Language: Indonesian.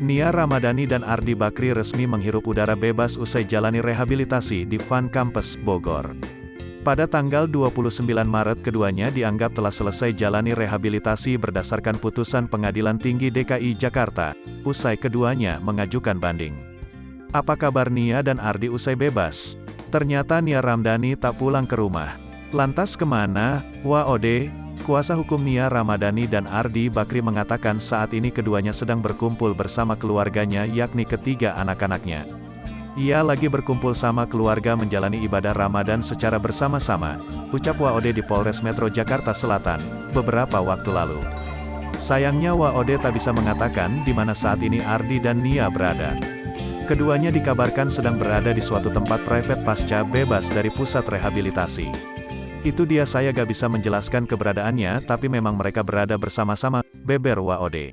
Nia Ramadhani dan Ardi Bakri resmi menghirup udara bebas usai jalani rehabilitasi di Fun Campus, Bogor. Pada tanggal 29 Maret keduanya dianggap telah selesai jalani rehabilitasi berdasarkan putusan Pengadilan Tinggi DKI Jakarta, usai keduanya mengajukan banding. Apa kabar Nia dan Ardi usai bebas? Ternyata Nia Ramadhani tak pulang ke rumah. Lantas kemana? WOD, kuasa hukum Nia Ramadhani dan Ardi Bakri mengatakan saat ini keduanya sedang berkumpul bersama keluarganya yakni ketiga anak-anaknya. Ia lagi berkumpul sama keluarga menjalani ibadah Ramadan secara bersama-sama, ucap WOD di Polres Metro Jakarta Selatan, beberapa waktu lalu. Sayangnya WOD tak bisa mengatakan di mana saat ini Ardi dan Nia berada. Keduanya dikabarkan sedang berada di suatu tempat private pasca bebas dari pusat rehabilitasi. Itu dia, saya gak bisa menjelaskan keberadaannya, tapi memang mereka berada bersama-sama, beber WOD.